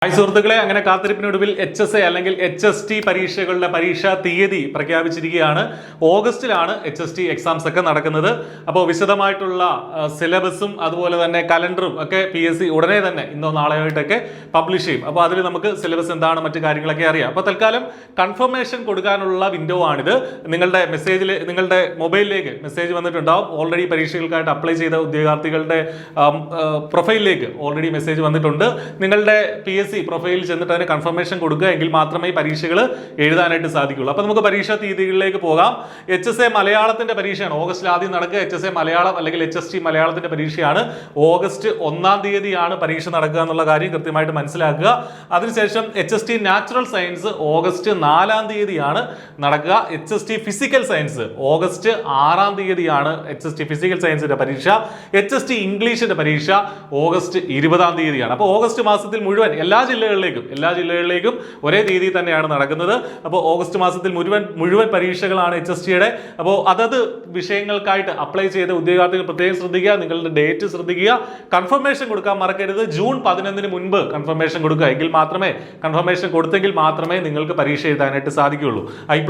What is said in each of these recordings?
Hi സുഹൃത്തുക്കളെ, അങ്ങനെ കാത്തിരിപ്പിനൊടുവിൽ HSA അല്ലെങ്കിൽ HST പരീക്ഷകളുടെ പരീക്ഷാ തീയതി പ്രഖ്യാപിച്ചിരിക്കുകയാണ്. ഓഗസ്റ്റിലാണ് HST എക്സാംസ് ഒക്കെ നടക്കുന്നത്. അപ്പോൾ വിശദമായിട്ടുള്ള സിലബസും അതുപോലെ തന്നെ കലണ്ടറും ഒക്കെ PSC ഉടനെ തന്നെ ഇന്നോ നാളെയായിട്ടൊക്കെ പബ്ലിഷ് ചെയ്യും. അപ്പോൾ അതിൽ നമുക്ക് സിലബസ് എന്താണ്, മറ്റു കാര്യങ്ങളൊക്കെ അറിയാം. അപ്പോൾ തൽക്കാലം കൺഫർമേഷൻ കൊടുക്കാനുള്ള വിൻഡോ ആണിത്. നിങ്ങളുടെ മെസ്സേജിൽ, നിങ്ങളുടെ മൊബൈലിലേക്ക് മെസ്സേജ് വന്നിട്ടുണ്ടാവും. ഓൾറെഡി പരീക്ഷകൾക്കായിട്ട് അപ്ലൈ ചെയ്ത ഉദ്യോഗാർത്ഥികളുടെ പ്രൊഫൈലിലേക്ക് ഓൾറെഡി മെസ്സേജ് വന്നിട്ടുണ്ട്. നിങ്ങളുടെ PSC പ്രൊഫൈലിൽ ചെന്നിട്ട് അതിന് കൺഫർമേഷൻ കൊടുക്കുക എങ്കിൽ മാത്രമേ പരീക്ഷകൾ എഴുതാനായിട്ട് സാധിക്കുള്ളൂ. അപ്പോൾ നമുക്ക് പരീക്ഷാ തീയതികളിലേക്ക് പോകാം. HSA മലയാളത്തിന്റെ പരീക്ഷയാണ് ഓഗസ്റ്റിൽ ആദ്യം നടക്കുക. HSA മലയാളം അല്ലെങ്കിൽ HST മലയാളത്തിന്റെ പരീക്ഷയാണ്. ഓഗസ്റ്റ് 1-ാം തീയതിയാണ് പരീക്ഷ നടക്കുക എന്നുള്ള കാര്യം കൃത്യമായിട്ട് മനസ്സിലാക്കുക. അതിനുശേഷം HST നാച്ചുറൽ സയൻസ് ഓഗസ്റ്റ് 4-ാം തീയതിയാണ് നടക്കുക. HST ഫിസിക്കൽ സയൻസ് ഓഗസ്റ്റ് 6-ാം തീയതിയാണ് HST ഫിസിക്കൽ സയൻസിന്റെ പരീക്ഷ. HST ഇംഗ്ലീഷിന്റെ പരീക്ഷ ഓഗസ്റ്റ് 20-ാം തീയതിയാണ്. അപ്പോൾ ഓഗസ്റ്റ് മാസത്തിൽ മുഴുവൻ എല്ലാ ജില്ലകളിലേക്കും ഒരേ തീയതി തന്നെയാണ് നടക്കുന്നത്. അപ്പോൾ ഓഗസ്റ്റ് മാസത്തിൽ മുഴുവൻ പരീക്ഷകളാണ് HSTയുടെ. അപ്പോൾ അതത് വിഷയങ്ങൾക്കായിട്ട് അപ്ലൈ ചെയ്ത ഉദ്യോഗാർത്ഥികൾ പ്രത്യേകം ശ്രദ്ധിക്കുക. നിങ്ങളുടെ ഡേറ്റ് ശ്രദ്ധിക്കുക. കൺഫർമേഷൻ കൊടുക്കാൻ മറക്കരുത്. ജൂൺ 11-ന് മുൻപ് കൺഫർമേഷൻ കൊടുക്കുക. എങ്കിൽ മാത്രമേ കൺഫർമേഷൻ കൊടുത്തെങ്കിൽ മാത്രമേ നിങ്ങൾക്ക് പരീക്ഷ എഴുതാനായിട്ട് സാധിക്കുകയുള്ളൂ. I+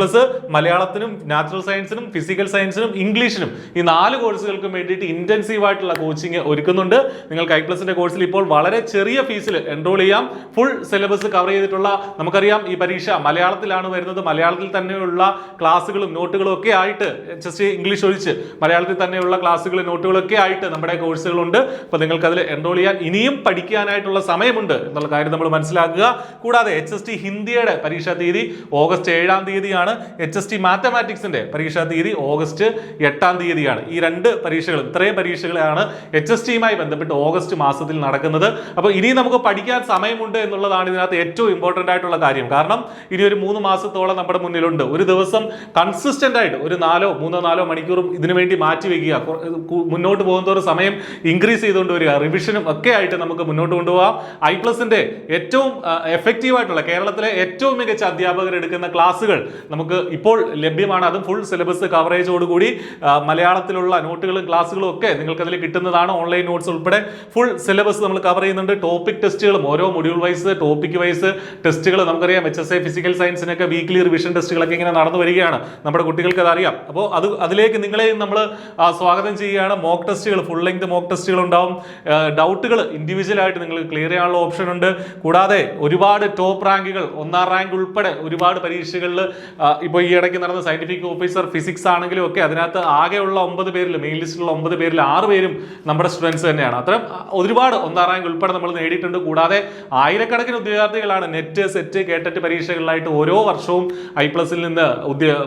മലയാളത്തിനും നാച്ചുറൽ സയൻസിനും ഫിസിക്കൽ സയൻസിനും ഇംഗ്ലീഷിനും ഈ 4 കോഴ്സുകൾക്കും വേണ്ടിയിട്ട് ഇന്റൻസീവ് ആയിട്ടുള്ള കോച്ചിങ് ഒരുക്കുന്നുണ്ട്. നിങ്ങൾക്ക് I+ന്റെ കോഴ്സിൽ ഇപ്പോൾ വളരെ ചെറിയ ഫീസിൽ എൻറോൾ ചെയ്യാം. ഫുൾ സിലബസ് കവർ ചെയ്തിട്ടുള്ള, നമുക്കറിയാം ഈ പരീക്ഷ മലയാളത്തിലാണ് വരുന്നത്. മലയാളത്തിൽ തന്നെയുള്ള ക്ലാസ്സുകളും നോട്ടുകളും ഒക്കെ ആയിട്ട് HST ഇംഗ്ലീഷ് ഒഴിച്ച് മലയാളത്തിൽ തന്നെയുള്ള ക്ലാസ്സുകളും നോട്ടുകളൊക്കെ ആയിട്ട് നമ്മുടെ കോഴ്സുകളുണ്ട്. അപ്പോൾ നിങ്ങൾക്ക് അതിൽ എൻറോൾ ചെയ്യാൻ ഇനിയും പഠിക്കാനായിട്ടുള്ള സമയമുണ്ട് എന്നുള്ള കാര്യം നമ്മൾ മനസ്സിലാക്കുക. കൂടാതെ HST ഹിന്ദിയുടെ പരീക്ഷാ തീയതി ഓഗസ്റ്റ് 7-ാം തീയതിയാണ്. HST മാത്തമാറ്റിക്സിന്റെ പരീക്ഷാ തീയതി ഓഗസ്റ്റ് 8-ാം തീയതിയാണ്. ഈ 2 പരീക്ഷകൾ, ഇത്രയും പരീക്ഷകളാണ് HSTയുമായി ബന്ധപ്പെട്ട് ഓഗസ്റ്റ് മാസത്തിൽ നടക്കുന്നത്. അപ്പോൾ ഇനി നമുക്ക് പഠിക്കാൻ സമയമുണ്ട് എന്നുള്ളതാണ് ഇതിനകത്ത് ഏറ്റവും ഇമ്പോർട്ടന്റ് ആയിട്ടുള്ള കാര്യം. കാരണം ഇനി ഒരു 3 മാസത്തോളം നമ്മുടെ മുന്നിലുണ്ട്. ഒരു ദിവസം കൺസിസ്റ്റന്റ് ആയിട്ട് ഒരു 3-4 മണിക്കൂറും ഇതിനു വേണ്ടി മാറ്റി വെക്കുക. മുന്നോട്ട് പോകുന്നതോറും സമയം ഇൻക്രീസ് ചെയ്തുകൊണ്ട് വരിക. റിവിഷനും ഒക്കെ ആയിട്ട് നമുക്ക് മുന്നോട്ട് കൊണ്ടുപോകാം. I+ന്റെ ഏറ്റവും എഫക്റ്റീവ് ആയിട്ടുള്ള, കേരളത്തിലെ ഏറ്റവും മികച്ച അധ്യാപകർ എടുക്കുന്ന ക്ലാസ്സുകൾ നമുക്ക് ഇപ്പോൾ ലഭ്യമാണ്. അതും ഫുൾ സിലബസ് കവറേജോടുകൂടി മലയാളത്തിലുള്ള നോട്ടുകളും ക്ലാസ്സുകളും ഒക്കെ നിങ്ങൾക്ക് അതിൽ കിട്ടുന്നതാണ്. ഓൺലൈൻ നോട്ട്സ് ഉൾപ്പെടെ ഫുൾ സിലബസ് നമ്മൾ കവർ ചെയ്യുന്നുണ്ട്. ടോപ്പിക് ടെസ്റ്റുകളും ഓരോ മൊഡ്യൂൾ വൈസ്, ടോപ്പിക് വൈസ് ടെസ്റ്റുകൾ നമുക്കറിയാം. HSA ഫിസിക്കൽ സയൻസിനൊക്കെ വീക്ക്ലി റിവിഷൻ ടെസ്റ്റുകളൊക്കെ ഇങ്ങനെ നടന്നു വരികയാണ്. നമ്മുടെ കുട്ടികൾക്ക് അത് അറിയാം. അപ്പോൾ അതിലേക്ക് നിങ്ങളെയും നമ്മൾ സ്വാഗതം ചെയ്യുകയാണ്. മോക്ക് ടെസ്റ്റുകൾ, ഫുൾ ലെങ്ത് മോക്ക് ടെസ്റ്റുകൾ ഉണ്ടാവും. ഡൗട്ടുകൾ ഇൻഡിവിജ്വൽ ആയിട്ട് നിങ്ങൾക്ക് ക്ലിയർ ചെയ്യാനുള്ള ഓപ്ഷൻ ഉണ്ട്. കൂടാതെ ഒരുപാട് ടോപ്പ് റാങ്കുകൾ, 1-ാം റാങ്ക് ഉൾപ്പെടെ ഒരുപാട് പരീക്ഷകളിൽ ഇപ്പോൾ ഈ ഇടയ്ക്ക് നടന്ന സയന്റിഫിക് ഓഫീസർ ഫിസിക്സ് ആണെങ്കിലും ഒക്കെ അതിനകത്ത് ആകെയുള്ള 9 പേരിൽ, മെയിൻ ലിസ്റ്റിലുള്ള 9 പേരിൽ 6 പേരും നമ്മുടെ സ്റ്റുഡൻസ് തന്നെയാണ്. അത്തരം ഒരുപാട് 1-ാം റാങ്ക് ഉൾപ്പെടെ നമ്മൾ നേടിയിട്ടുണ്ട്. കൂടാതെ ആയിരക്കണക്കിന് ഉദ്യോഗാർത്ഥികളാണ് നെറ്റ്, സെറ്റ്, കേട്ടറ്റ് പരീക്ഷകളിലായിട്ട് ഓരോ വർഷവും I+ൽ നിന്ന്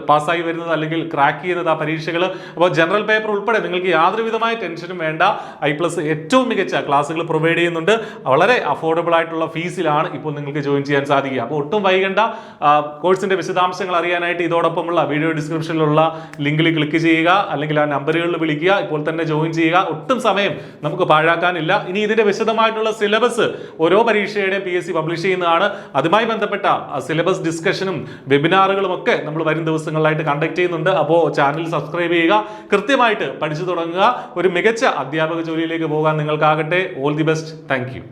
പാസ്സായി വരുന്നത് അല്ലെങ്കിൽ ക്രാക്ക് ചെയ്യുന്നത് ആ പരീക്ഷകൾ. അപ്പോൾ ജനറൽ പേപ്പർ ഉൾപ്പെടെ നിങ്ങൾക്ക് യാതൊരു വിധമായ ടെൻഷനും വേണ്ട. I+ ഏറ്റവും മികച്ച ക്ലാസ്സുകൾ പ്രൊവൈഡ് ചെയ്യുന്നുണ്ട്. വളരെ അഫോർഡബിൾ ആയിട്ടുള്ള ഫീസിലാണ് ഇപ്പോൾ നിങ്ങൾക്ക് ജോയിൻ ചെയ്യാൻ സാധിക്കുക. അപ്പോൾ ഒട്ടും വൈകണ്ട. കോഴ്സിന്റെ വിശദാംശങ്ങൾ അറിയാനായിട്ട് ഇതോടൊപ്പമുള്ള വീഡിയോ ഡിസ്ക്രിപ്ഷനിലുള്ള ലിങ്കിൽ ക്ലിക്ക് ചെയ്യുക, അല്ലെങ്കിൽ ആ നമ്പറുകളിൽ വിളിക്കുക. ഇപ്പോൾ തന്നെ ജോയിൻ ചെയ്യുക. ഒട്ടും സമയം നമുക്ക് പാഴാക്കാനില്ല. ഇനി ഇതിന്റെ വിശദമായിട്ടുള്ള സിലബസ് ഓരോ പരീക്ഷയുടെ PSC പബ്ലിഷ് ചെയ്യുന്നതാണ്. അതുമായി ബന്ധപ്പെട്ട സിലബസ് ഡിസ്കഷനും വെബിനാറുകളും ഒക്കെ നമ്മൾ വരും ദിവസങ്ങളിലായിട്ട് കണ്ടക്ട് ചെയ്യുന്നുണ്ട്. അപ്പോൾ ചാനൽ സബ്സ്ക്രൈബ് ചെയ്യുക. കൃത്യമായിട്ട് പഠിച്ചു തുടങ്ങുക. ഒരു മികച്ച അധ്യാപക ജോലിയിലേക്ക് പോകാൻ നിങ്ങൾക്കാകട്ടെ. All the best. Thank U.